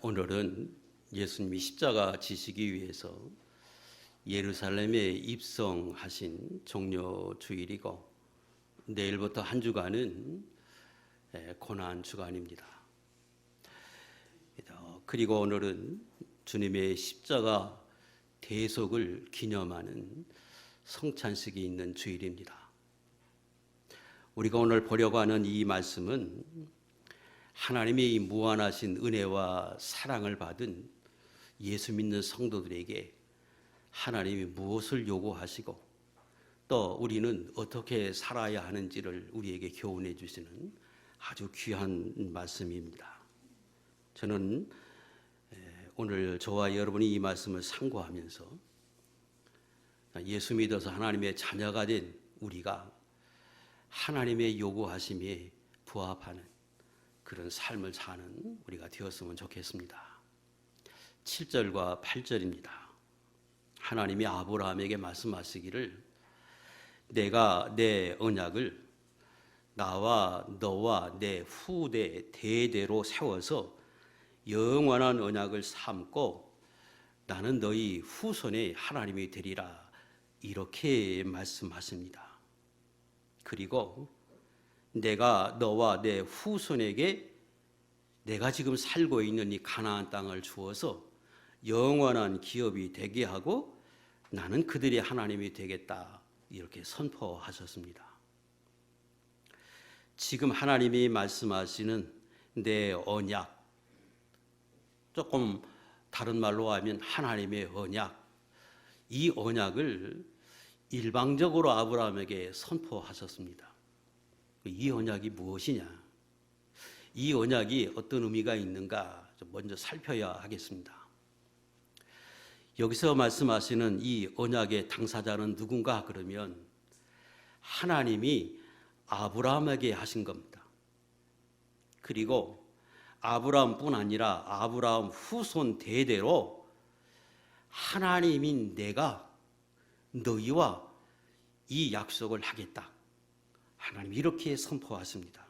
오늘은 예수님이 십자가 지시기 위해서 예루살렘에 입성하신 종려 주일이고 내일부터 한 주간은 고난 주간입니다. 그리고 오늘은 주님의 십자가 대속을 기념하는 성찬식이 있는 주일입니다. 우리가 오늘 보려고 하는 이 말씀은 하나님의 무한하신 은혜와 사랑을 받은 예수 믿는 성도들에게 하나님이 무엇을 요구하시고 또 우리는 어떻게 살아야 하는지를 우리에게 교훈해 주시는 아주 귀한 말씀입니다. 저는 오늘 저와 여러분이 이 말씀을 상고하면서 예수 믿어서 하나님의 자녀가 된 우리가 하나님의 요구하심에 부합하는 그런 삶을 사는 우리가 되었으면 좋겠습니다. 7절과 8절입니다. 하나님이 아브라함에게 말씀하시기를 내가 내 언약을 나와 너와 내 후대 대대로 세워서 영원한 언약을 삼고 나는 너희 후손의 하나님이 되리라 이렇게 말씀하십니다. 그리고 내가 너와 내 후손에게 내가 지금 살고 있는 이 가나안 땅을 주어서 영원한 기업이 되게 하고 나는 그들의 하나님이 되겠다 이렇게 선포하셨습니다. 지금 하나님이 말씀하시는 내 언약, 조금 다른 말로 하면 하나님의 언약, 이 언약을 일방적으로 아브라함에게 선포하셨습니다. 이 언약이 무엇이냐? 이 언약이 어떤 의미가 있는가? 먼저 살펴야 하겠습니다. 여기서 말씀하시는 이 언약의 당사자는 누군가 그러면 하나님이 아브라함에게 하신 겁니다. 그리고 아브라함뿐 아니라 아브라함 후손 대대로 하나님인 내가 너희와 이 약속을 하겠다. 하나님 이렇게 선포하십니다.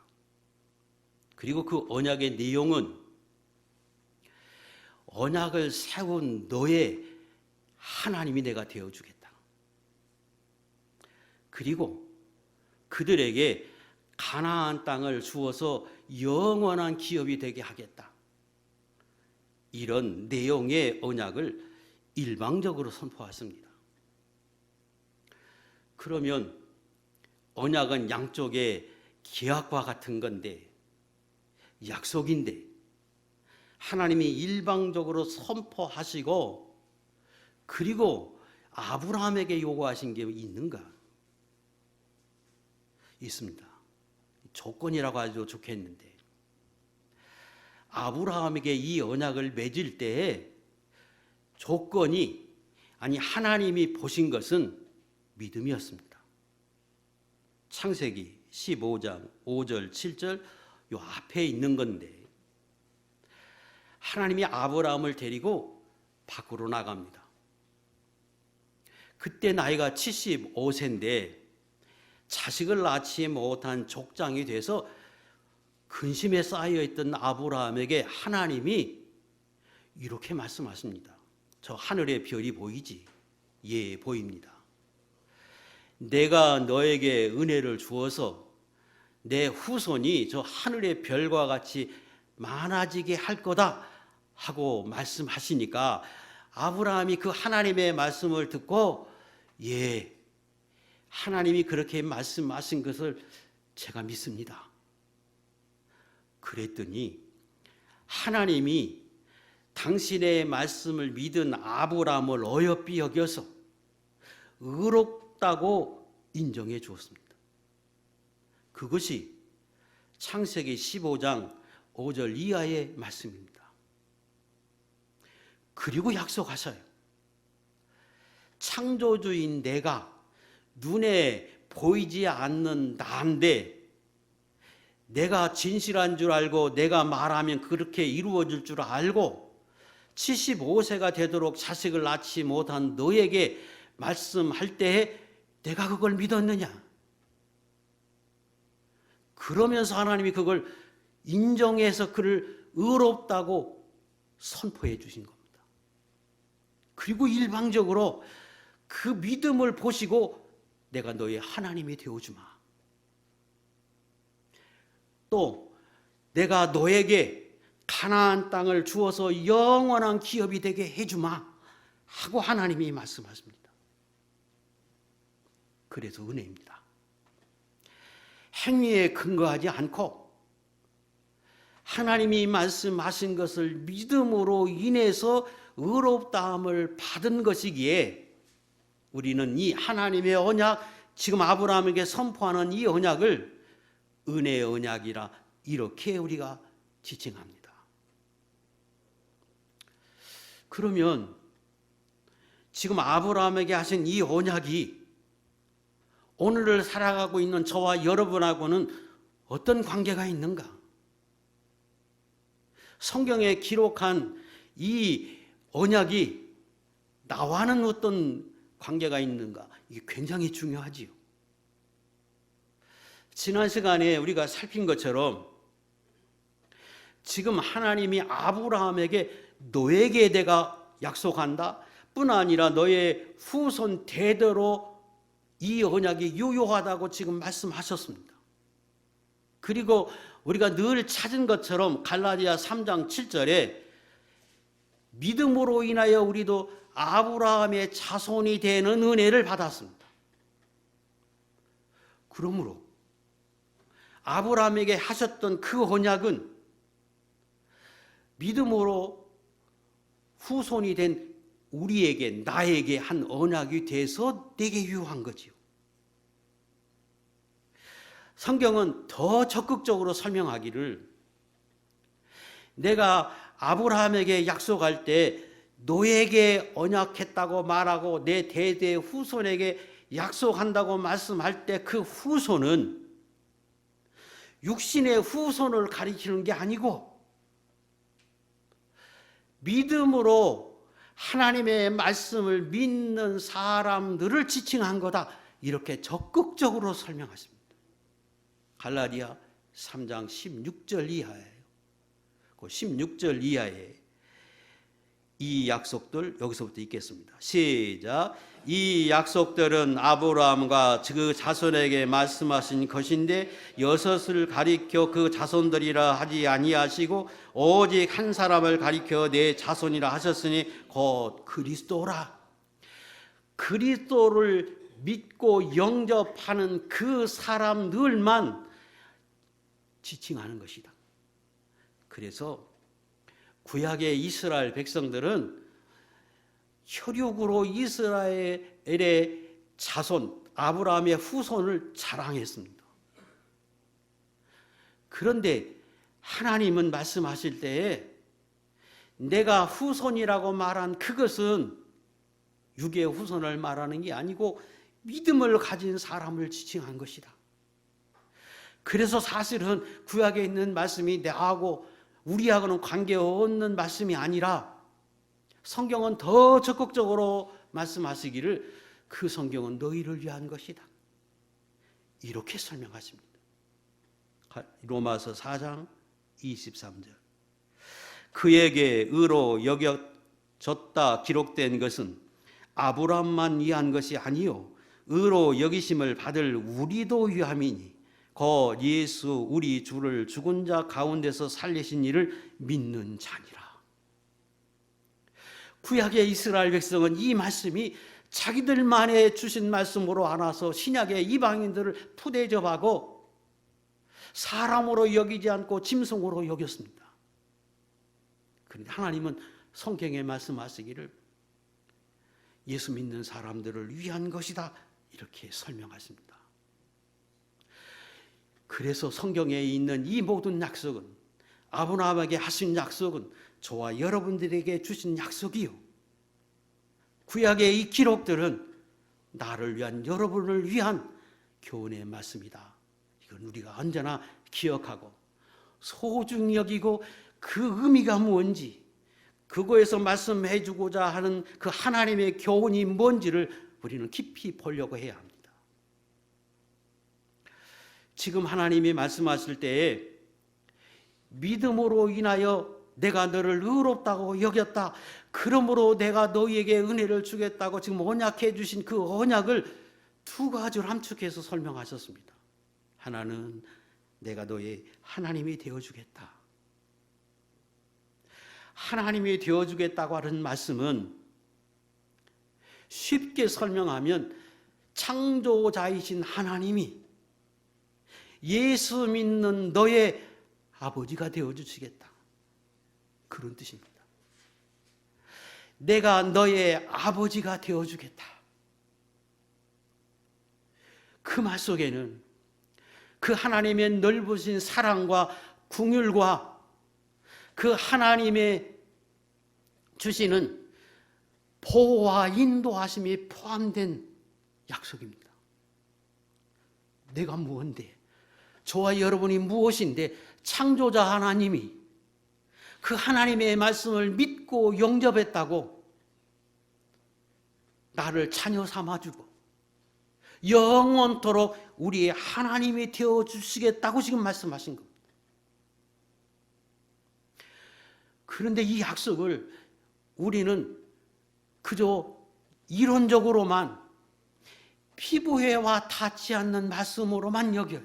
그리고 그 언약의 내용은 언약을 세운 너의 하나님이 내가 되어주겠다. 그리고 그들에게 가나안 땅을 주어서 영원한 기업이 되게 하겠다. 이런 내용의 언약을 일방적으로 선포하십니다. 그러면 언약은 양쪽의 계약과 같은 건데 약속인데 하나님이 일방적으로 선포하시고 그리고 아브라함에게 요구하신 게 있는가? 있습니다. 조건이라고 하죠. 좋겠는데 아브라함에게 이 언약을 맺을 때에 조건이 아니 하나님이 보신 것은 믿음이었습니다. 창세기 15장 5절 7절 요 앞에 있는 건데 하나님이 아브라함을 데리고 밖으로 나갑니다. 그때 나이가 75세인데 자식을 낳지 못한 족장이 돼서 근심에 쌓여있던 아브라함에게 하나님이 이렇게 말씀하십니다. 저 하늘의 별이 보이지? 예, 보입니다. 내가 너에게 은혜를 주어서 내 후손이 저 하늘의 별과 같이 많아지게 할 거다 하고 말씀하시니까 아브라함이 그 하나님의 말씀을 듣고 예, 하나님이 그렇게 말씀하신 것을 제가 믿습니다. 그랬더니 하나님이 당신의 말씀을 믿은 아브라함을 어여삐 여겨서 의롭다고 인정해 주었습니다. 그것이 창세기 15장 5절 이하의 말씀입니다. 그리고 약속하셔요. 창조주인 내가 눈에 보이지 않는 나인데 내가 진실한 줄 알고 내가 말하면 그렇게 이루어질 줄 알고 75세가 되도록 자식을 낳지 못한 너에게 말씀할 때에 내가 그걸 믿었느냐? 그러면서 하나님이 그걸 인정해서 그를 의롭다고 선포해 주신 겁니다. 그리고 일방적으로 그 믿음을 보시고 내가 너의 하나님이 되어주마. 또 내가 너에게 가나안 땅을 주어서 영원한 기업이 되게 해주마 하고 하나님이 말씀하십니다. 그래서 은혜입니다. 행위에 근거하지 않고 하나님이 말씀하신 것을 믿음으로 인해서 의롭다함을 받은 것이기에 우리는 이 하나님의 언약, 지금 아브라함에게 선포하는 이 언약을 은혜의 언약이라 이렇게 우리가 지칭합니다. 그러면 지금 아브라함에게 하신 이 언약이 오늘을 살아가고 있는 저와 여러분하고는 어떤 관계가 있는가? 성경에 기록한 이 언약이 나와는 어떤 관계가 있는가? 이게 굉장히 중요하지요. 지난 시간에 우리가 살핀 것처럼 지금 하나님이 아브라함에게 너에게 내가 약속한다 뿐 아니라 너의 후손 대대로 이 언약이 유효하다고 지금 말씀하셨습니다. 그리고 우리가 늘 찾은 것처럼 갈라디아 3장 7절에 믿음으로 인하여 우리도 아브라함의 자손이 되는 은혜를 받았습니다. 그러므로 아브라함에게 하셨던 그 언약은 믿음으로 후손이 된 우리에게, 나에게 한 언약이 돼서 내게 유효한 거지요. 성경은 더 적극적으로 설명하기를 내가 아브라함에게 약속할 때 너에게 언약했다고 말하고 내 대대 후손에게 약속한다고 말씀할 때 그 후손은 육신의 후손을 가리키는 게 아니고 믿음으로 하나님의 말씀을 믿는 사람들을 지칭한 거다. 이렇게 적극적으로 설명하십니다. 갈라디아 3장 16절 이하예요. 그 16절 이하에 이 약속들 여기서부터 읽겠습니다. 시작. 이 약속들은 아브라함과 그 자손에게 말씀하신 것인데 여섯을 가리켜 그 자손들이라 하지 아니하시고 오직 한 사람을 가리켜 내 자손이라 하셨으니 곧 그리스도라. 그리스도를 믿고 영접하는 그 사람들만 지칭하는 것이다. 그래서 구약의 이스라엘 백성들은 혈육으로 이스라엘의 자손 아브라함의 후손을 자랑했습니다. 그런데 하나님은 말씀하실 때에 내가 후손이라고 말한 그것은 육의 후손을 말하는 게 아니고 믿음을 가진 사람을 지칭한 것이다. 그래서 사실은 구약에 있는 말씀이 나하고 우리하고는 관계없는 말씀이 아니라 성경은 더 적극적으로 말씀하시기를 그 성경은 너희를 위한 것이다. 이렇게 설명하십니다. 로마서 4장 23절. 그에게 의로 여겨졌다 기록된 것은 아브라함만 위한 것이 아니요 의로 여기심을 받을 우리도 위함이니 곧 예수 우리 주를 죽은 자 가운데서 살리신 이를 믿는 자니라. 구약의 이스라엘 백성은 이 말씀이 자기들만의 주신 말씀으로 알아서 신약의 이방인들을 푸대접하고 사람으로 여기지 않고 짐승으로 여겼습니다. 그런데 하나님은 성경에 말씀하시기를 예수 믿는 사람들을 위한 것이다 이렇게 설명하십니다. 그래서 성경에 있는 이 모든 약속은 아브라함에게 하신 약속은 저와 여러분들에게 주신 약속이요. 구약의 이 기록들은 나를 위한 여러분을 위한 교훈의 말씀이다. 이건 우리가 언제나 기억하고 소중히 여기고 그 의미가 뭔지 그거에서 말씀해 주고자 하는 그 하나님의 교훈이 뭔지를 우리는 깊이 보려고 해야 합니다. 지금 하나님이 말씀하실 때에 믿음으로 인하여 내가 너를 의롭다고 여겼다. 그러므로 내가 너희에게 은혜를 주겠다고 지금 언약해 주신 그 언약을 두 가지로 함축해서 설명하셨습니다. 하나는 내가 너의 하나님이 되어주겠다. 하나님이 되어주겠다고 하는 말씀은 쉽게 설명하면 창조자이신 하나님이 예수 믿는 너의 아버지가 되어주시겠다. 그런 뜻입니다. 내가 너의 아버지가 되어주겠다. 그 말 속에는 그 하나님의 넓으신 사랑과 긍휼과 그 하나님의 주시는 보호와 인도하심이 포함된 약속입니다. 내가 무엇인데, 저와 여러분이 무엇인데, 창조자 하나님이 그 하나님의 말씀을 믿고 영접했다고 나를 자녀 삼아주고 영원토록 우리의 하나님이 되어주시겠다고 지금 말씀하신 겁니다. 그런데 이 약속을 우리는 그저 이론적으로만 피부에와 닿지 않는 말씀으로만 여겨요.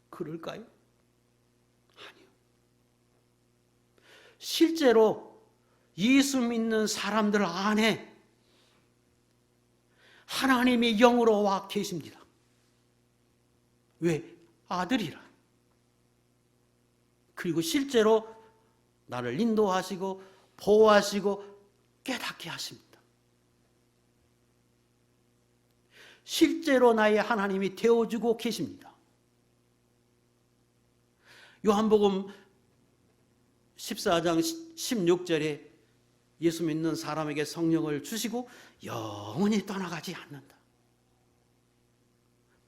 그럴까요? 아니요. 실제로 예수 믿는 사람들 안에 하나님이 영으로 와 계십니다. 왜? 아들이라. 그리고 실제로 나를 인도하시고 보호하시고 깨닫게 하십니다. 실제로 나의 하나님이 되어주고 계십니다. 요한복음 14장 16절에 예수 믿는 사람에게 성령을 주시고 영원히 떠나가지 않는다.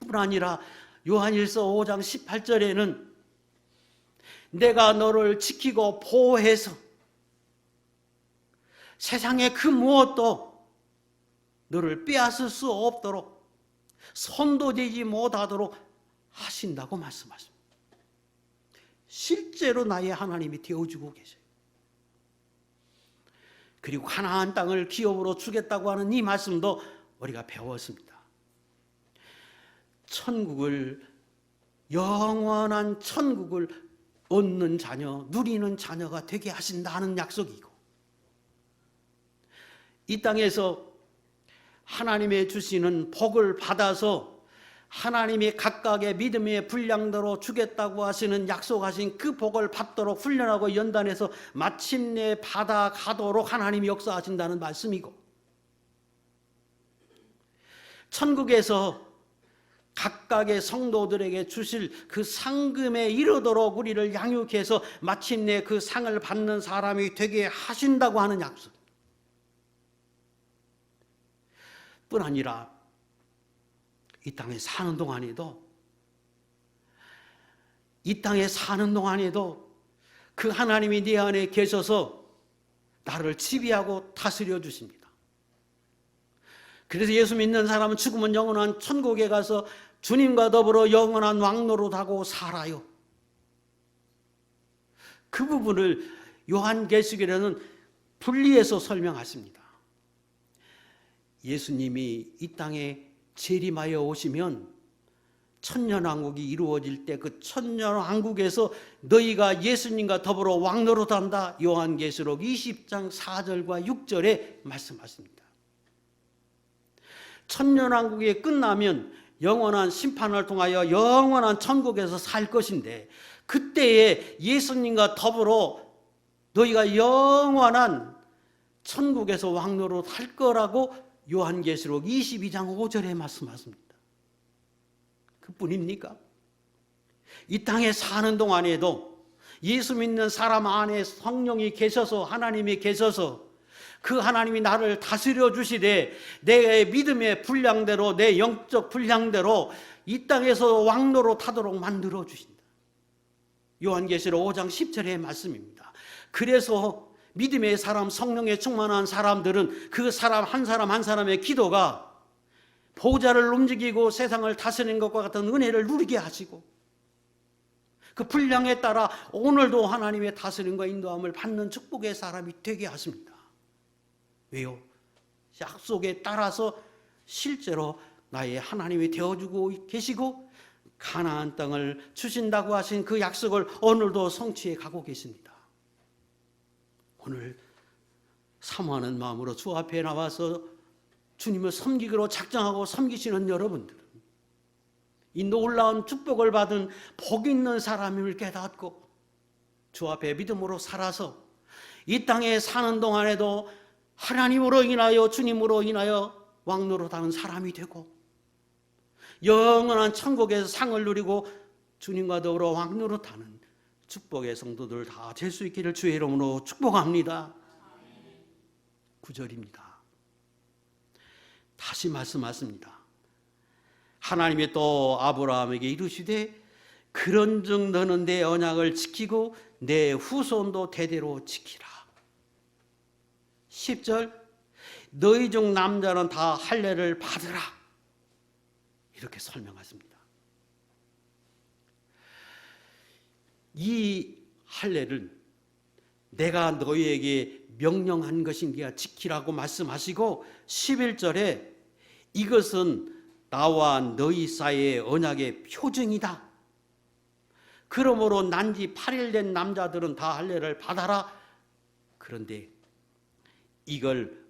뿐 아니라 요한일서 5장 18절에는 내가 너를 지키고 보호해서 세상의 그 무엇도 너를 빼앗을 수 없도록 손도 대지 못하도록 하신다고 말씀하십니다. 실제로 나의 하나님이 되어주고 계세요. 그리고 가나안 땅을 기업으로 주겠다고 하는 이 말씀도 우리가 배웠습니다. 천국을, 영원한 천국을 얻는 자녀, 누리는 자녀가 되게 하신다는 약속이고, 이 땅에서 하나님의 주시는 복을 받아서 하나님이 각각의 믿음의 분량대로 주겠다고 하시는 약속하신 그 복을 받도록 훈련하고 연단해서 마침내 받아가도록 하나님이 역사하신다는 말씀이고, 천국에서 각각의 성도들에게 주실 그 상금에 이르도록 우리를 양육해서 마침내 그 상을 받는 사람이 되게 하신다고 하는 약속. 뿐 아니라 이 땅에 사는 동안에도 그 하나님이 내 안에 계셔서 나를 지배하고 다스려 주십니다. 그래서 예수 믿는 사람은 죽으면 영원한 천국에 가서 주님과 더불어 영원한 왕노릇하고 살아요. 그 부분을 요한계시록에는 분리해서 설명하십니다. 예수님이 이 땅에 재림하여 오시면 천년왕국이 이루어질 때 그 천년왕국에서 너희가 예수님과 더불어 왕노릇한다. 요한계시록 20장 4절과 6절에 말씀하십니다. 천년왕국이 끝나면 영원한 심판을 통하여 영원한 천국에서 살 것인데, 그때에 예수님과 더불어 너희가 영원한 천국에서 왕노릇할 거라고 요한계시록 22장 5절에 말씀하십니다. 그뿐입니까? 이 땅에 사는 동안에도 예수 믿는 사람 안에 성령이 계셔서, 하나님이 계셔서 그 하나님이 나를 다스려 주시되 내 믿음의 분량대로, 내 영적 분량대로 이 땅에서 왕노릇하도록 만들어 주신다. 요한계시록 5장 10절의 말씀입니다. 그래서 믿음의 사람, 성령에 충만한 사람들은 그 사람 한 사람의 기도가 보좌를 움직이고 세상을 다스리는 것과 같은 은혜를 누리게 하시고, 그 분량에 따라 오늘도 하나님의 다스림과 인도함을 받는 축복의 사람이 되게 하십니다. 왜요? 약속에 따라서 실제로 나의 하나님이 되어주고 계시고 가나안 땅을 주신다고 하신 그 약속을 오늘도 성취해 가고 계십니다. 오늘 사모하는 마음으로 주 앞에 나와서 주님을 섬기기로 작정하고 섬기시는 여러분들은 이 놀라운 축복을 받은 복 있는 사람임을 깨닫고 주 앞에 믿음으로 살아서 이 땅에 사는 동안에도 하나님으로 인하여 주님으로 인하여 왕노릇하는 사람이 되고 영원한 천국에서 상을 누리고 주님과 더불어 왕노릇하는 축복의 성도들 다 될 수 있기를 주의 이름으로 축복합니다. 9절입니다. 다시 말씀하십니다. 하나님이 또 아브라함에게 이르시되 그런즉 너는 내 언약을 지키고 내 후손도 대대로 지키라. 10절 너희 중 남자는 다 할례를 받으라. 이렇게 설명하십니다. 이 할례를 내가 너희에게 명령한 것인가 지키라고 말씀하시고 11절에 이것은 나와 너희 사이의 언약의 표징이다. 그러므로 난지 8일 된 남자들은 다 할례를 받아라. 그런데 이걸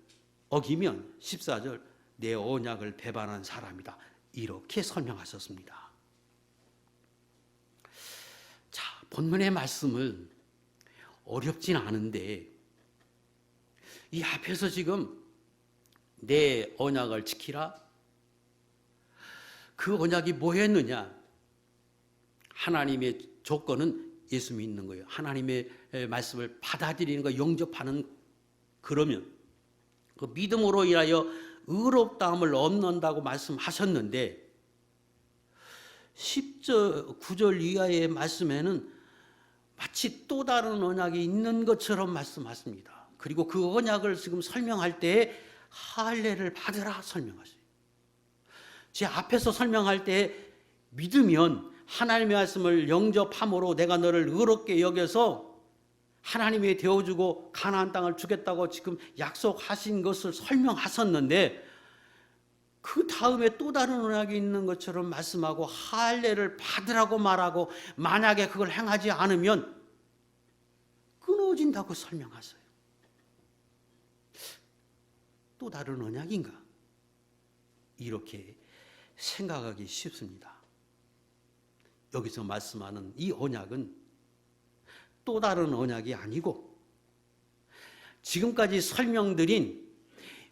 어기면 14절 내 언약을 배반한 사람이다. 이렇게 설명하셨습니다. 자, 본문의 말씀은 어렵진 않은데 이 앞에서 지금 내 언약을 지키라. 그 언약이 뭐였느냐? 하나님의 조건은 예수 믿는 거예요. 하나님의 말씀을 받아들이는 거, 영접하는. 그러면 그 믿음으로 인하여 의롭다함을 얻는다고 말씀하셨는데 10절, 9절 이하의 말씀에는 마치 또 다른 언약이 있는 것처럼 말씀하십니다. 그리고 그 언약을 지금 설명할 때 할례를 받으라 설명하세요. 제 앞에서 설명할 때 믿으면 하나님의 말씀을 영접함으로 내가 너를 의롭게 여겨서 하나님이 되어주고 가나안 땅을 주겠다고 지금 약속하신 것을 설명하셨는데 그 다음에 또 다른 언약이 있는 것처럼 말씀하고 할례를 받으라고 말하고 만약에 그걸 행하지 않으면 끊어진다고 설명하세요. 또 다른 언약인가? 이렇게 생각하기 쉽습니다. 여기서 말씀하는 이 언약은 또 다른 언약이 아니고 지금까지 설명드린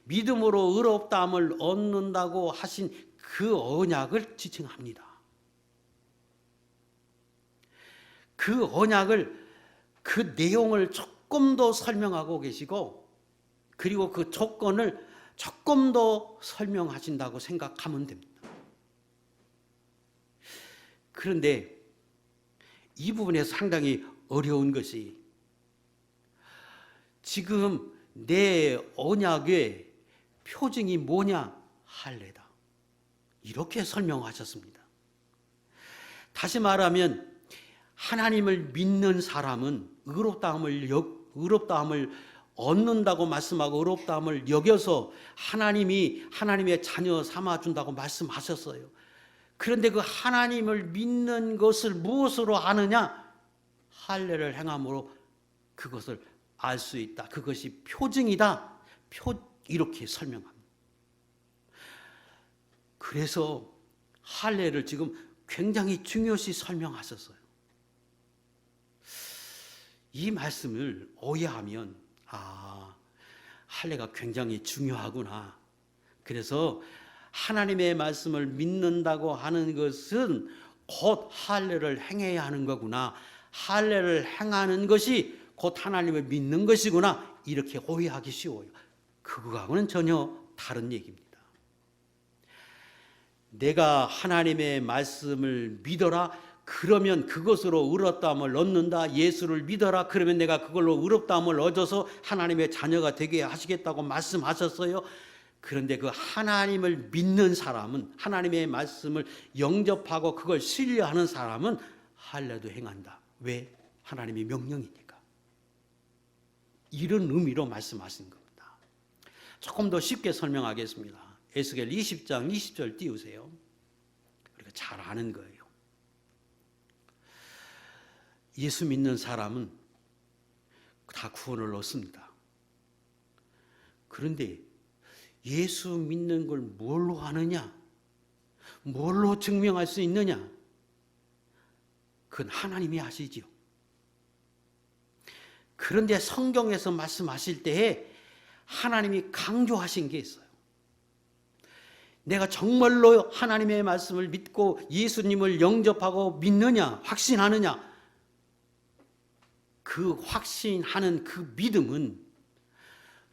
믿음으로 의롭다함을 얻는다고 하신 그 언약을 지칭합니다. 그 언약을, 그 내용을 조금 더 설명하고 계시고 그리고 그 조건을 조금 더 설명하신다고 생각하면 됩니다. 그런데 이 부분에서 상당히 어려운 것이 지금 내 언약의 표징이 뭐냐? 할례다. 이렇게 설명하셨습니다. 다시 말하면 하나님을 믿는 사람은 의롭다함을 얻는다고 말씀하고 의롭다함을 여겨서 하나님이 하나님의 자녀 삼아준다고 말씀하셨어요. 그런데 그 하나님을 믿는 것을 무엇으로 아느냐? 할례를 행함으로 그것을 알 수 있다. 그것이 표징이다. 이렇게 설명합니다. 그래서 할례를 지금 굉장히 중요시 설명하셨어요. 이 말씀을 오해하면 할례가 굉장히 중요하구나. 그래서 하나님의 말씀을 믿는다고 하는 것은 곧 할례를 행해야 하는 거구나. 할례를 행하는 것이 곧 하나님을 믿는 것이구나. 이렇게 오해하기 쉬워요. 그거하고는 전혀 다른 얘기입니다. 내가 하나님의 말씀을 믿어라. 그러면 그것으로 의롭다함을 얻는다. 예수를 믿어라. 그러면 내가 그걸로 의롭다함을 얻어서 하나님의 자녀가 되게 하시겠다고 말씀하셨어요. 그런데 그 하나님을 믿는 사람은, 하나님의 말씀을 영접하고 그걸 신뢰하는 사람은 할례도 행한다. 왜? 하나님의 명령이니까. 이런 의미로 말씀하신 겁니다. 조금 더 쉽게 설명하겠습니다. 에스겔 20장 20절 띄우세요. 우리가 잘 아는 거예요. 예수 믿는 사람은 다 구원을 얻습니다. 그런데 예수 믿는 걸 뭘로 하느냐? 뭘로 증명할 수 있느냐? 그건 하나님이 아시지요. 그런데 성경에서 말씀하실 때에 하나님이 강조하신 게 있어요. 내가 정말로 하나님의 말씀을 믿고 예수님을 영접하고 믿느냐, 확신하느냐? 그 확신하는 그 믿음은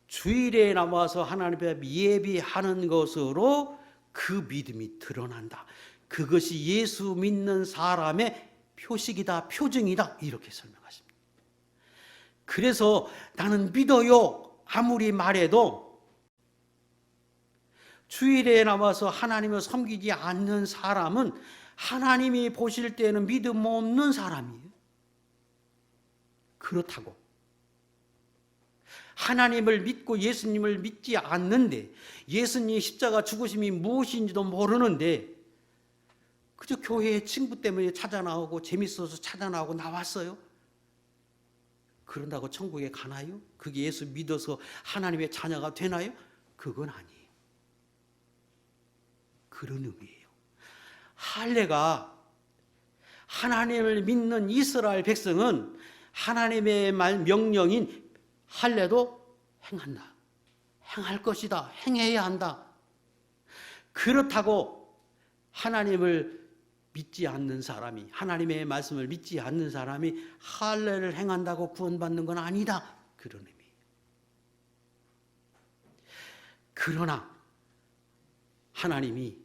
주일에 나와서 하나님 앞에 예배하는 것으로 그 믿음이 드러난다. 그것이 예수 믿는 사람의 표식이다, 표징이다, 이렇게 설명하십니다. 그래서 나는 믿어요 아무리 말해도 주일에 나와서 하나님을 섬기지 않는 사람은 하나님이 보실 때는 믿음 없는 사람이에요. 그렇다고 하나님을 믿고 예수님을 믿지 않는데, 예수님 십자가 죽으심이 무엇인지도 모르는데 그저 교회에 친구 때문에 찾아 나오고 재밌어서 찾아 나오고 나왔어요. 그런다고 천국에 가나요? 그게 예수 믿어서 하나님의 자녀가 되나요? 그건 아니에요. 그런 의미예요. 할례가 하나님을 믿는 이스라엘 백성은 하나님의 명령인 할례도 행한다. 행할 것이다. 행해야 한다. 그렇다고 하나님을 믿지 않는 사람이, 하나님의 말씀을 믿지 않는 사람이 할례를 행한다고 구원받는 건 아니다. 그런 의미예요. 그러나 하나님이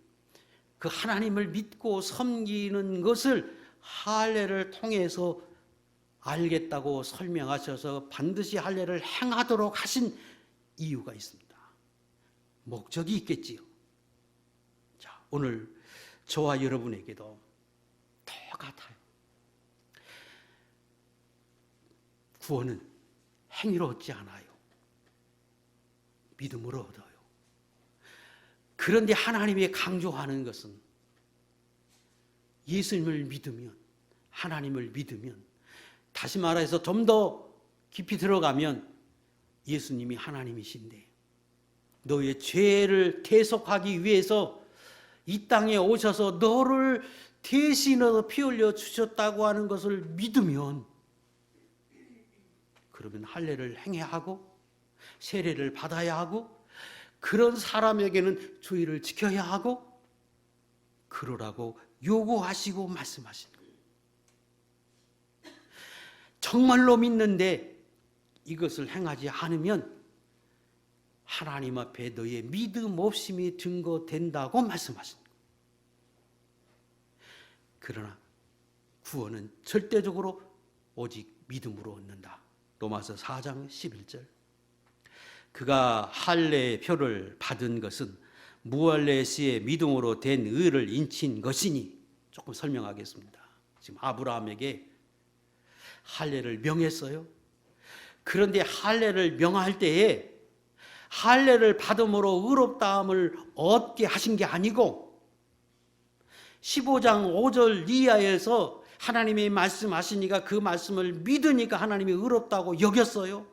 그 하나님을 믿고 섬기는 것을 할례를 통해서 알겠다고 설명하셔서 반드시 할례를 행하도록 하신 이유가 있습니다. 목적이 있겠지요. 자, 오늘 저와 여러분에게도 똑같아요. 구원은 행위로 얻지 않아요. 믿음으로 얻어요. 그런데 하나님이 강조하는 것은 예수님을 믿으면, 하나님을 믿으면, 다시 말해서 좀 더 깊이 들어가면 예수님이 하나님이신데 너의 죄를 대속하기 위해서 이 땅에 오셔서 너를 대신해서 피 흘려 주셨다고 하는 것을 믿으면, 그러면 할례를 행해야 하고 세례를 받아야 하고 그런 사람에게는 주의를 지켜야 하고 그러라고 요구하시고 말씀하시는 거예요. 정말로 믿는데 이것을 행하지 않으면 하나님 앞에 너의 믿음 없음이 증거된다고 말씀하십니다. 그러나 구원은 절대적으로 오직 믿음으로 얻는다. 로마서 4장 11절. 그가 할례의 표를 받은 것은 무할례 시에 믿음으로 된 의를 인친 것이니. 조금 설명하겠습니다. 지금 아브라함에게 할례를 명했어요. 그런데 할례를 명할 때에 할례를 받음으로 의롭다함을 얻게 하신 게 아니고 15장 5절 이하에서 하나님이 말씀하시니까 그 말씀을 믿으니까 하나님이 의롭다고 여겼어요.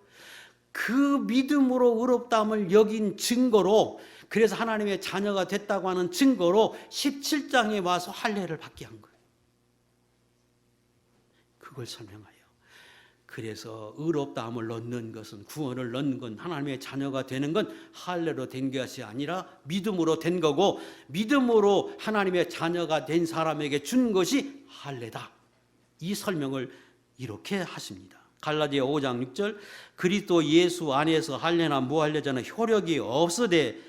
그 믿음으로 의롭다함을 여긴 증거로, 그래서 하나님의 자녀가 됐다고 하는 증거로 17장에 와서 할례를 받게 한 거예요. 그걸 설명해요. 그래서 의롭다함을 얻는 것은, 구원을 얻는 건, 하나님의 자녀가 되는 건 할례로 된 것이 아니라 믿음으로 된 거고, 믿음으로 하나님의 자녀가 된 사람에게 준 것이 할례다. 이 설명을 이렇게 하십니다. 갈라디아 5장 6절. 그리스도 예수 안에서 할례나 무할례자는 효력이 없으되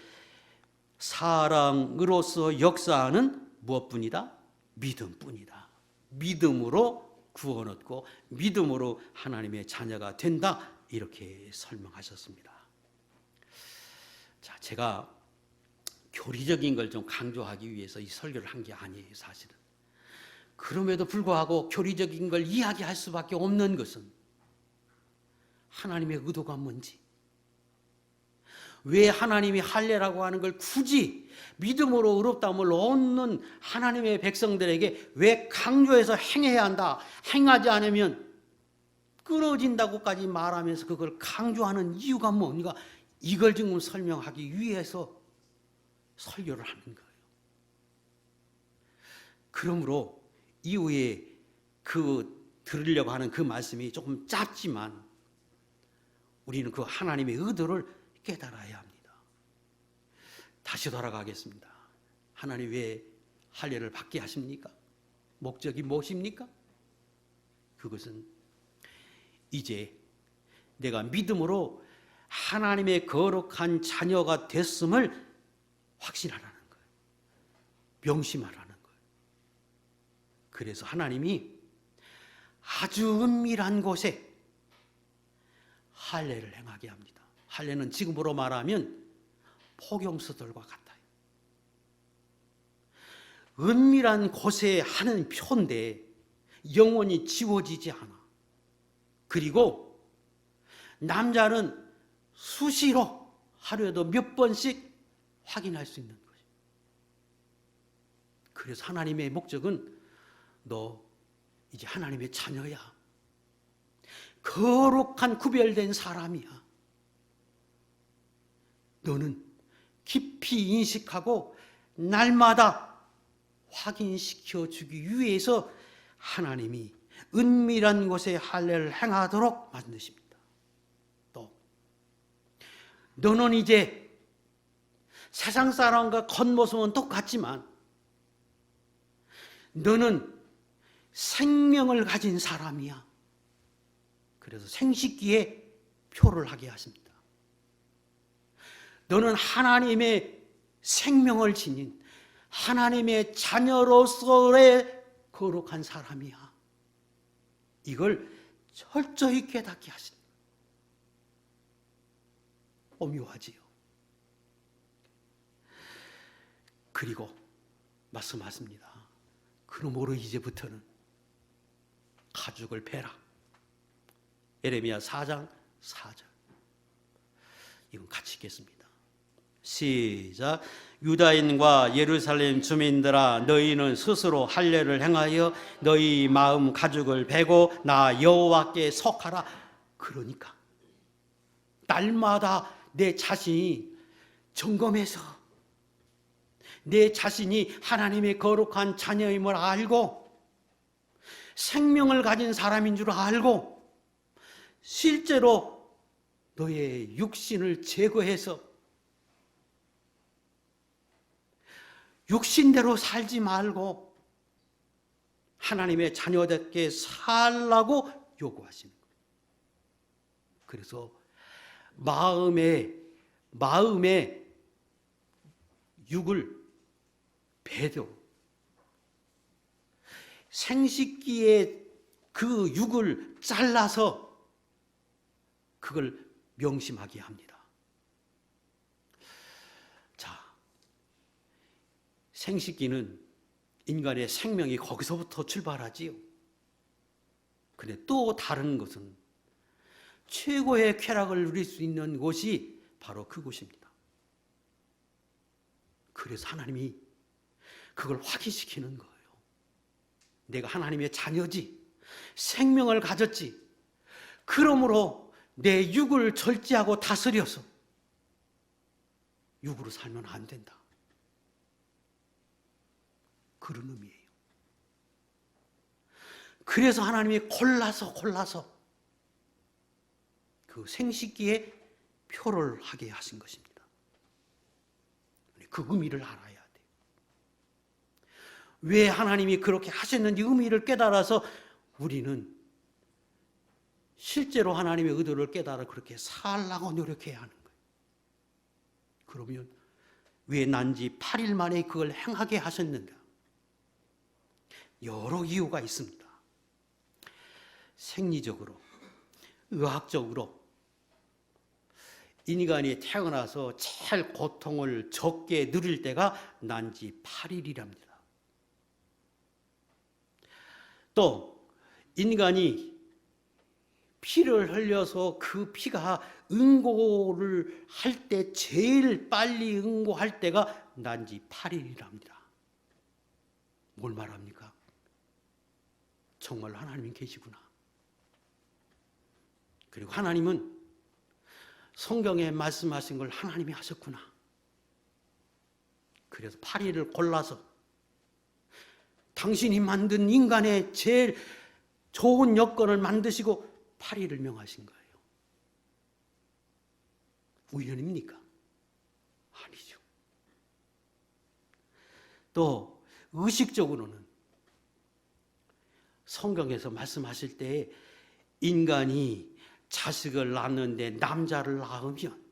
사랑으로서 역사하는 무엇뿐이다? 믿음뿐이다. 믿음으로 구원 얻고 믿음으로 하나님의 자녀가 된다. 이렇게 설명하셨습니다. 자, 제가 교리적인 걸 좀 강조하기 위해서 이 설교를 한 게 아니에요, 사실은. 그럼에도 불구하고 교리적인 걸 이야기할 수밖에 없는 것은 하나님의 의도가 뭔지, 왜 하나님이 할례라고 하는 걸 굳이 믿음으로 의롭다함을 얻는 하나님의 백성들에게 왜 강조해서 행해야 한다, 행하지 않으면 끊어진다고까지 말하면서 그걸 강조하는 이유가 뭔가, 이걸 지금 설명하기 위해서 설교를 하는 거예요. 그러므로 이후에 들으려고 하는 그 말씀이 조금 짧지만 우리는 그 하나님의 의도를 깨달아야 합니다. 다시 돌아가겠습니다. 하나님 왜 할례를 받게 하십니까? 목적이 무엇입니까? 그것은 이제 내가 믿음으로 하나님의 거룩한 자녀가 됐음을 확신하라는 거예요. 명심하라는 거예요. 그래서 하나님이 아주 은밀한 곳에 할례를 행하게 합니다. 할례는 지금으로 말하면 포경수들과 같아요. 은밀한 곳에 하는 표인데 영원히 지워지지 않아. 그리고 남자는 수시로 하루에도 몇 번씩 확인할 수 있는 것이에요. 그래서 하나님의 목적은 너 이제 하나님의 자녀야. 거룩한 구별된 사람이야. 너는 깊이 인식하고 날마다 확인시켜 주기 위해서 하나님이 은밀한 곳에 할례를 행하도록 만드십니다. 또 너는 이제 세상 사람과 겉모습은 똑같지만 너는 생명을 가진 사람이야. 그래서 생식기에 표를 하게 하십니다. 너는 하나님의 생명을 지닌 하나님의 자녀로서의 거룩한 사람이야. 이걸 철저히 깨닫게 하십니다. 오묘하지요. 그리고 말씀하십니다. 그러므로 이제부터는 가죽을 베라. 예레미야 4장 4절. 이건 같이 읽겠습니다. 시작. 유다인과 예루살렘 주민들아, 너희는 스스로 할례를 행하여 너희 마음 가죽을 베고 나 여호와께 속하라. 그러니까 날마다 내 자신이 점검해서 내 자신이 하나님의 거룩한 자녀임을 알고 생명을 가진 사람인 줄 알고 실제로 너의 육신을 제거해서 육신대로 살지 말고 하나님의 자녀답게 살라고 요구하시는 거예요. 그래서 마음에 육을 베도 생식기에 그 육을 잘라서 그걸 명심하게 합니다. 자, 생식기는 인간의 생명이 거기서부터 출발하지요. 근데 또 다른 것은 최고의 쾌락을 누릴 수 있는 곳이 바로 그곳입니다. 그래서 하나님이 그걸 확인시키는 거예요. 내가 하나님의 자녀지, 생명을 가졌지. 그러므로 내 육을 절제하고 다스려서 육으로 살면 안 된다. 그런 의미예요. 그래서 하나님이 골라서 그 생식기에 표를 하게 하신 것입니다. 그 의미를 알아야 돼요. 왜 하나님이 그렇게 하셨는지 의미를 깨달아서 우리는 실제로 하나님의 의도를 깨달아 그렇게 살라고 노력해야 하는 거예요. 그러면 왜 난지 8일 만에 그걸 행하게 하셨는가? 여러 이유가 있습니다. 생리적으로, 의학적으로 인간이 태어나서 제일 고통을 적게 누릴 때가 난지 8일이랍니다. 또 인간이 피를 흘려서 그 피가 응고를 할 때 제일 빨리 응고할 때가 난지 8일이랍니다. 뭘 말합니까? 정말 하나님이 계시구나. 그리고 하나님은 성경에 말씀하신 걸 하나님이 하셨구나. 그래서 8일을 골라서 당신이 만든 인간의 제일 좋은 여건을 만드시고 8일을 명하신 거예요. 우연입니까? 아니죠. 또 의식적으로는 성경에서 말씀하실 때 인간이 자식을 낳는데 남자를 낳으면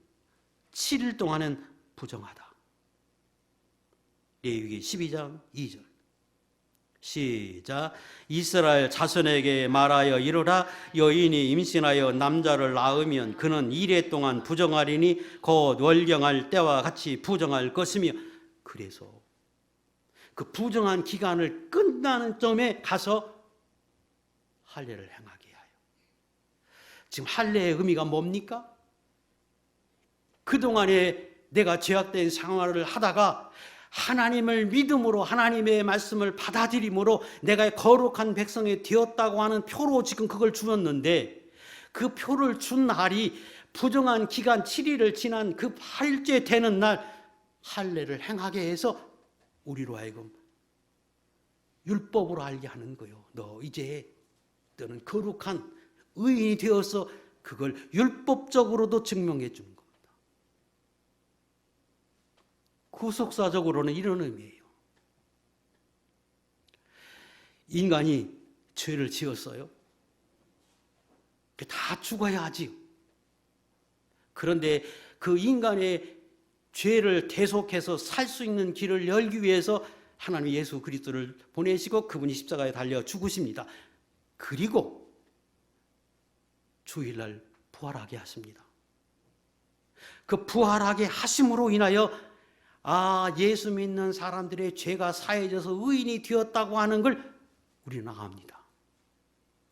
7일 동안은 부정하다. 레위기 12장 2절. 시작. 이스라엘 자손에게 말하여 이르라. 여인이 임신하여 남자를 낳으면 그는 1회 동안 부정하리니 곧 월경할 때와 같이 부정할 것이며. 그래서 그 부정한 기간을 끝나는 점에 가서 할례를 행하게 하여. 지금 할례의 의미가 뭡니까? 그동안에 내가 죄악된 생활을 하다가 하나님을 믿음으로 하나님의 말씀을 받아들임으로 내가 거룩한 백성이 되었다고 하는 표로 지금 그걸 주었는데, 그 표를 준 날이 부정한 기간 7일을 지난 그 8일째 되는 날 할례를 행하게 해서 우리로 하여금 율법으로 알게 하는 거예요. 너 이제 너는 거룩한 의인이 되어서 그걸 율법적으로도 증명해 주는 겁니다. 구속사적으로는 이런 의미예요. 인간이 죄를 지었어요. 다 죽어야 하지요. 그런데 그 인간의 죄를 대속해서 살 수 있는 길을 열기 위해서 하나님 예수 그리스도를 보내시고 그분이 십자가에 달려 죽으십니다. 그리고 주일날 부활하게 하십니다. 그 부활하게 하심으로 인하여 예수 믿는 사람들의 죄가 사해져서 의인이 되었다고 하는 걸 우리는 압니다.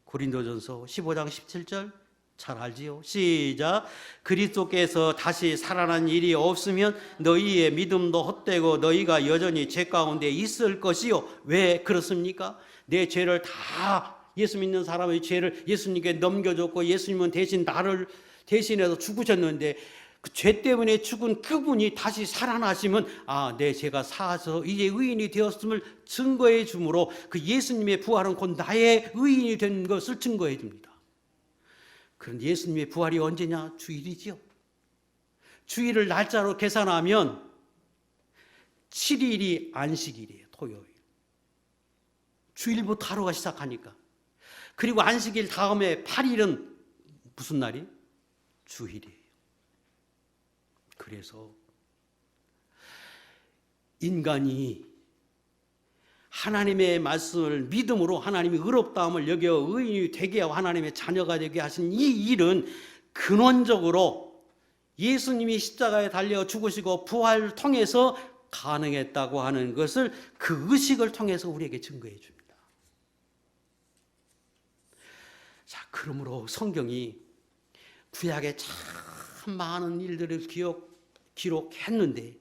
고린도전서 15장 17절 잘 알지요? 시작. 그리스도께서 다시 살아난 일이 없으면 너희의 믿음도 헛되고 너희가 여전히 죄 가운데 있을 것이요. 왜 그렇습니까? 내 죄를 다 예수 믿는 사람의 죄를 예수님께 넘겨줬고 예수님은 대신 나를 대신해서 죽으셨는데 그 죄 때문에 죽은 그분이 다시 살아나시면 내 죄가 사서 이제 의인이 되었음을 증거해 주므로 그 예수님의 부활은 곧 나의 의인이 된 것을 증거해 줍니다. 그런데 예수님의 부활이 언제냐? 주일이지요. 주일을 날짜로 계산하면 7일이 안식일이에요. 토요일. 주일부터 하루가 시작하니까. 그리고 안식일 다음에 8일은 무슨 날이? 주일이에요. 그래서 인간이 하나님의 말씀을 믿음으로 하나님이 의롭다함을 여겨 의인이 되게 하고 하나님의 자녀가 되게 하신 이 일은 근원적으로 예수님이 십자가에 달려 죽으시고 부활을 통해서 가능했다고 하는 것을 그 의식을 통해서 우리에게 증거해 줍니다. 자, 그러므로 성경이 구약에 참 많은 일들을 기록했는데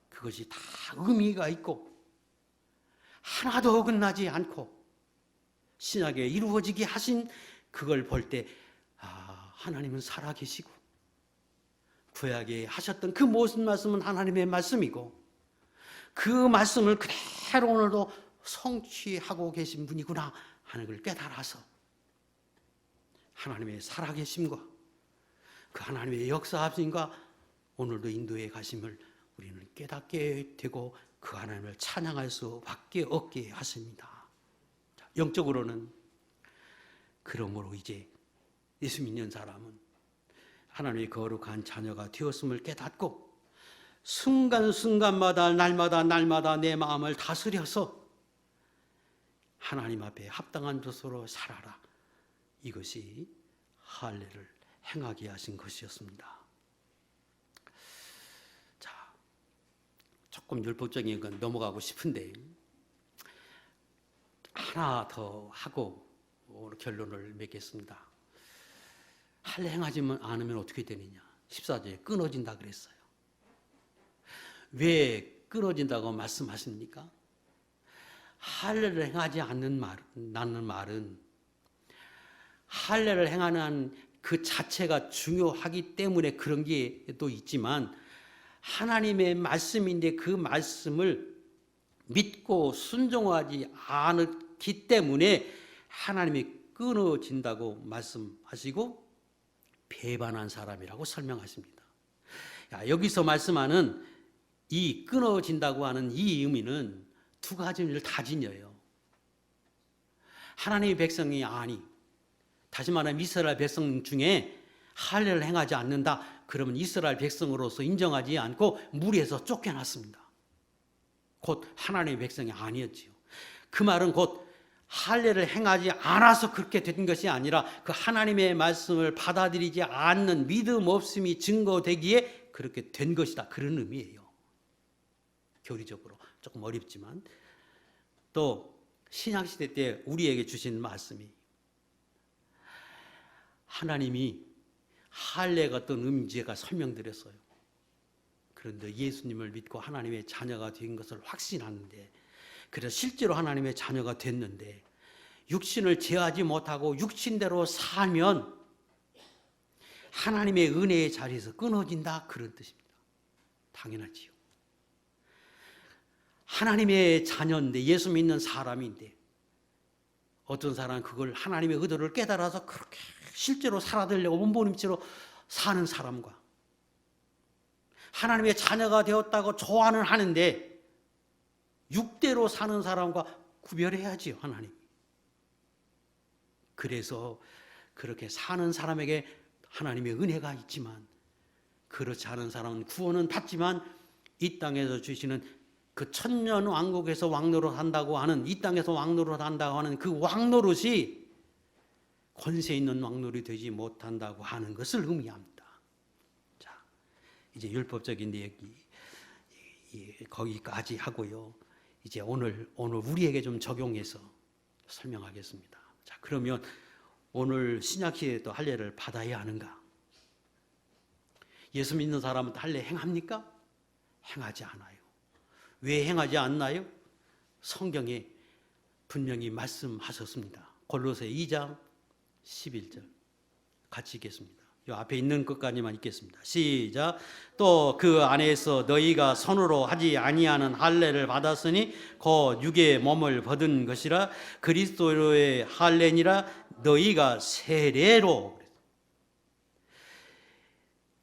그것이 다 의미가 있고 하나도 어긋나지 않고 신약에 이루어지게 하신 그걸 볼 때 하나님은 살아계시고 구약에 하셨던 그 모든 말씀은 하나님의 말씀이고 그 말씀을 그대로 오늘도 성취하고 계신 분이구나 하는 걸 깨달아서 하나님의 살아계심과 그 하나님의 역사하심과 오늘도 인도에 가심을 우리는 깨닫게 되고 그 하나님을 찬양할 수밖에 없게 하십니다. 영적으로는 그러므로 이제 예수 믿는 사람은 하나님의 거룩한 자녀가 되었음을 깨닫고 순간순간마다 날마다 내 마음을 다스려서 하나님 앞에 합당한 것으로 살아라. 이것이 할례를 행하게 하신 것이었습니다. 자, 조금 율법적인 건 넘어가고 싶은데 하나 더 하고 오늘 결론을 맺겠습니다. 할례 행하지 않으면 어떻게 되느냐? 14절에 끊어진다 그랬어요. 왜 끊어진다고 말씀하십니까? 할례를 행하지 않는 말은 할례를 행하는 그 자체가 중요하기 때문에 그런 게 또 있지만 하나님의 말씀인데 그 말씀을 믿고 순종하지 않기 때문에 하나님이 끊어진다고 말씀하시고 배반한 사람이라고 설명하십니다. 여기서 말씀하는 이 끊어진다고 하는 이 의미는 두 가지를 다 지녀요. 하나님의 백성이 다시 말하면 이스라엘 백성 중에 할례를 행하지 않는다. 그러면 이스라엘 백성으로서 인정하지 않고 무리에서 쫓겨났습니다. 곧 하나님의 백성이 아니었지요. 그 말은 곧 할례를 행하지 않아서 그렇게 된 것이 아니라 그 하나님의 말씀을 받아들이지 않는 믿음 없음이 증거되기에 그렇게 된 것이다. 그런 의미예요. 교리적으로 조금 어렵지만 또 신약시대 때 우리에게 주신 말씀이 하나님이 할례가 어떤 의미인지가 설명드렸어요. 그런데 예수님을 믿고 하나님의 자녀가 된 것을 확신하는데 그래서 실제로 하나님의 자녀가 됐는데 육신을 제하지 못하고 육신대로 살면 하나님의 은혜의 자리에서 끊어진다 그런 뜻입니다. 당연하지요. 하나님의 자녀인데 예수 믿는 사람인데 어떤 사람은 그걸 하나님의 의도를 깨달아서 그렇게 실제로 살아들려고 몸부림치러 사는 사람과 하나님의 자녀가 되었다고 좋아는 하는데 육대로 사는 사람과 구별해야지요, 하나님. 그래서 그렇게 사는 사람에게 하나님의 은혜가 있지만 그렇지 않은 사람은 구원은 받지만 이 땅에서 주시는 그 천년 왕국에서 왕노릇 한다고 하는 이 땅에서 왕노릇 한다고 하는 그 왕노릇이 권세 있는 왕노릇이 되지 못한다고 하는 것을 의미합니다. 자, 이제 율법적인 얘기 거기까지 하고요. 이제 오늘 우리에게 좀 적용해서 설명하겠습니다. 자, 그러면 오늘 신약시대에도 할례를 받아야 하는가? 예수 믿는 사람은 할례 행합니까? 행하지 않아요. 왜 행하지 않나요? 성경에 분명히 말씀하셨습니다. 골로새 2장 11절 같이 읽겠습니다. 이 앞에 있는 것까지만 읽겠습니다. 시작. 또 그 안에서 너희가 손으로 하지 아니하는 할례를 받았으니 곧 육의 몸을 벗은 것이라 그리스도의 할례니라 너희가 세례로.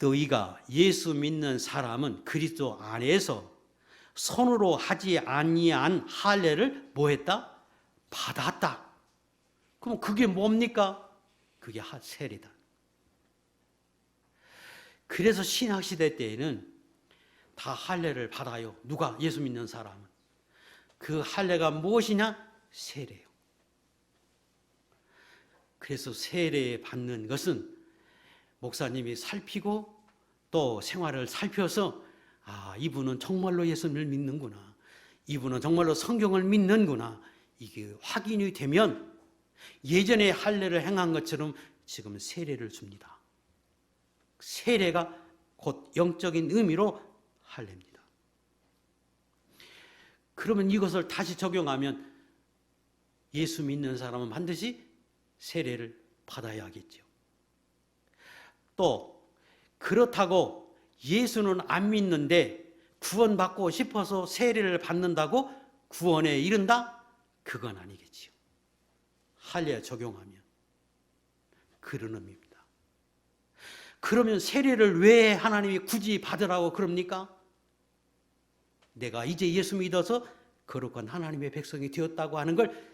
너희가 예수 믿는 사람은 그리스도 안에서 손으로 하지 아니한 할례를 뭐 했다? 받았다. 그럼 그게 뭡니까? 그게 세례다. 그래서 신약시대 때에는 다 할례를 받아요. 누가? 예수 믿는 사람은. 그 할례가 무엇이냐? 세례요. 그래서 세례 받는 것은 목사님이 살피고 또 생활을 살펴서 이분은 정말로 예수님을 믿는구나. 이분은 정말로 성경을 믿는구나. 이게 확인이 되면 예전에 할례를 행한 것처럼 지금 세례를 줍니다. 세례가 곧 영적인 의미로 할례입니다. 그러면 이것을 다시 적용하면 예수 믿는 사람은 반드시 세례를 받아야겠죠. 또 그렇다고 예수는 안 믿는데 구원받고 싶어서 세례를 받는다고 구원에 이른다? 그건 아니겠지요. 할례에 적용하면 그런 의미입니다. 그러면 세례를 왜 하나님이 굳이 받으라고 그럽니까? 내가 이제 예수 믿어서 거룩한 하나님의 백성이 되었다고 하는 걸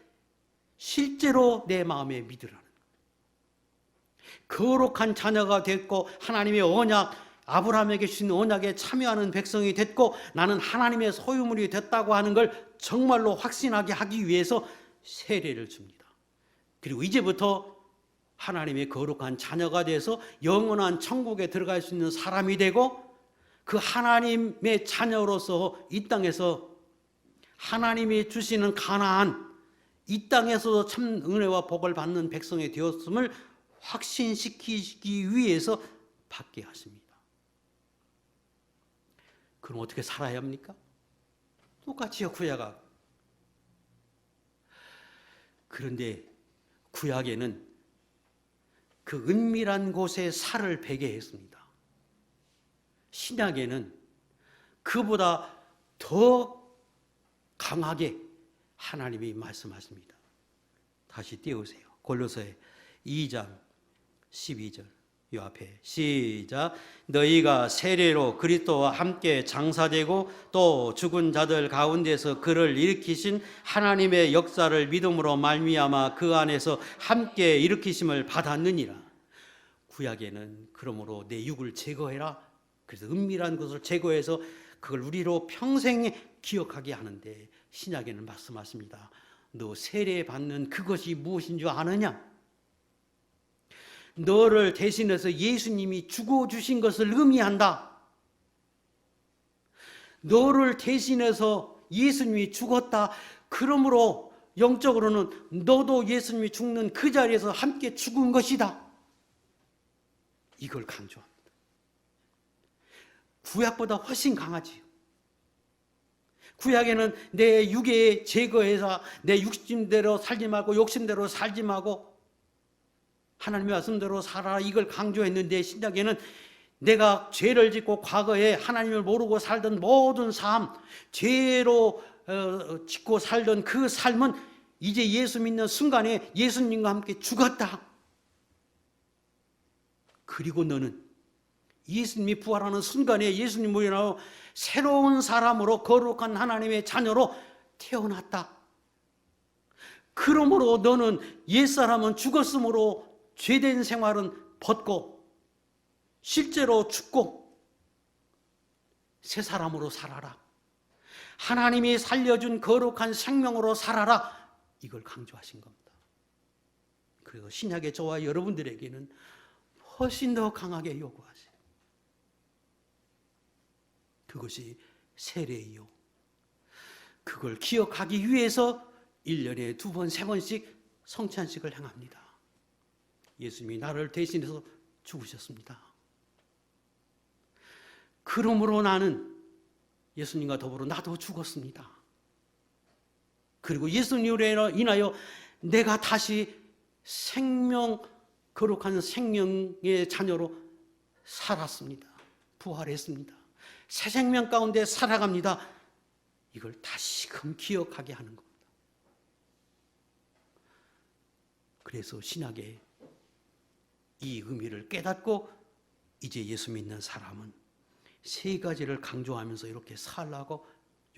실제로 내 마음에 믿으라는 거예요. 거룩한 자녀가 됐고 하나님의 언약, 아브라함에게 주신 언약에 참여하는 백성이 됐고 나는 하나님의 소유물이 됐다고 하는 걸 정말로 확신하게 하기 위해서 세례를 줍니다. 그리고 이제부터 하나님의 거룩한 자녀가 돼서 영원한 천국에 들어갈 수 있는 사람이 되고 그 하나님의 자녀로서 이 땅에서 하나님이 주시는 가나안, 이 땅에서도 참 은혜와 복을 받는 백성이 되었음을 확신시키기 위해서 받게 하십니다. 그럼 어떻게 살아야 합니까? 똑같이요, 구약하고. 그런데 구약에는 그 은밀한 곳에 살을 베게 했습니다. 신약에는 그보다 더 강하게 하나님이 말씀하십니다. 다시 띄우세요. 골로새 2장 12절. 이 앞에 시작. 너희가 세례로 그리스도와 함께 장사되고 또 죽은 자들 가운데서 그를 일으키신 하나님의 역사를 믿음으로 말미암아 그 안에서 함께 일으키심을 받았느니라. 구약에는 그러므로 내 육을 제거해라. 그래서 은밀한 것을 제거해서 그걸 우리로 평생 기억하게 하는데, 신약에는 말씀하십니다. 너 세례 받는 그것이 무엇인 줄 아느냐? 너를 대신해서 예수님이 죽어주신 것을 의미한다. 너를 대신해서 예수님이 죽었다. 그러므로 영적으로는 너도 예수님이 죽는 그 자리에서 함께 죽은 것이다. 이걸 강조합니다. 구약보다 훨씬 강하지요. 구약에는 내 육에 제거해서 내 육심대로 살지 말고 욕심대로 살지 말고 하나님의 말씀대로 살아라, 이걸 강조했는데, 신약에는 내가 죄를 짓고 과거에 하나님을 모르고 살던 모든 삶, 죄로 짓고 살던 그 삶은 이제 예수 믿는 순간에 예수님과 함께 죽었다. 그리고 너는 예수님이 부활하는 순간에 예수님으로 인하여 새로운 사람으로 거룩한 하나님의 자녀로 태어났다. 그러므로 너는 옛사람은 죽었으므로 죄된 생활은 벗고 실제로 죽고 새 사람으로 살아라. 하나님이 살려준 거룩한 생명으로 살아라. 이걸 강조하신 겁니다. 그리고 신약의 저와 여러분들에게는 훨씬 더 강하게 요구하세요. 그것이 세례이요. 그걸 기억하기 위해서 1년에 2번, 3번씩 성찬식을 행합니다. 예수님이 나를 대신해서 죽으셨습니다. 그러므로 나는 예수님과 더불어 나도 죽었습니다. 그리고 예수님으로 인하여 내가 다시 생명, 거룩한 생명의 자녀로 살았습니다. 부활했습니다. 새 생명 가운데 살아갑니다. 이걸 다시금 기억하게 하는 겁니다. 그래서 신약에 이 의미를 깨닫고 이제 예수 믿는 사람은 세 가지를 강조하면서 이렇게 살라고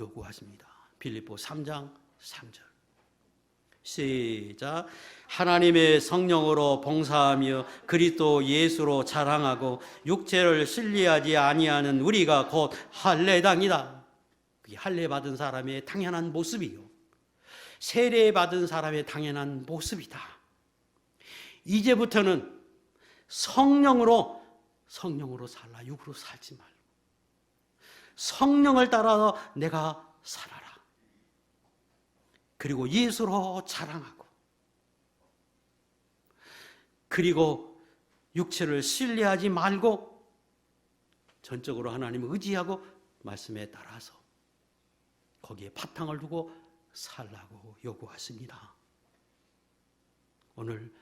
요구하십니다. 빌립보 3장 3절. 시작. 하나님의 성령으로 봉사하며 그리스도 예수로 자랑하고 육체를 신뢰하지 아니하는 우리가 곧 할례당이다. 그게 할례 받은 사람의 당연한 모습이요, 세례 받은 사람의 당연한 모습이다. 이제부터는 성령으로 살라. 육으로 살지 말고 성령을 따라서 내가 살아라. 그리고 예수로 자랑하고, 그리고 육체를 신뢰하지 말고 전적으로 하나님을 의지하고 말씀에 따라서 거기에 바탕을 두고 살라고 요구하십니다. 오늘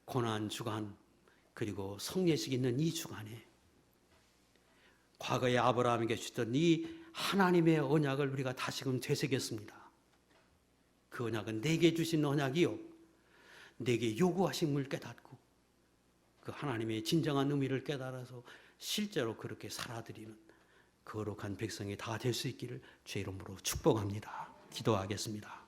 고난 주간 그리고 성례식 있는 이 주간에 과거에 아브라함에게 주셨던 이 하나님의 언약을 우리가 다시금 되새겼습니다. 그 언약은 내게 주신 언약이요, 내게 요구하심을 깨닫고 그 하나님의 진정한 의미를 깨달아서 실제로 그렇게 살아드리는 거룩한 백성이 다 될 수 있기를 주의 이름으로 축복합니다. 기도하겠습니다.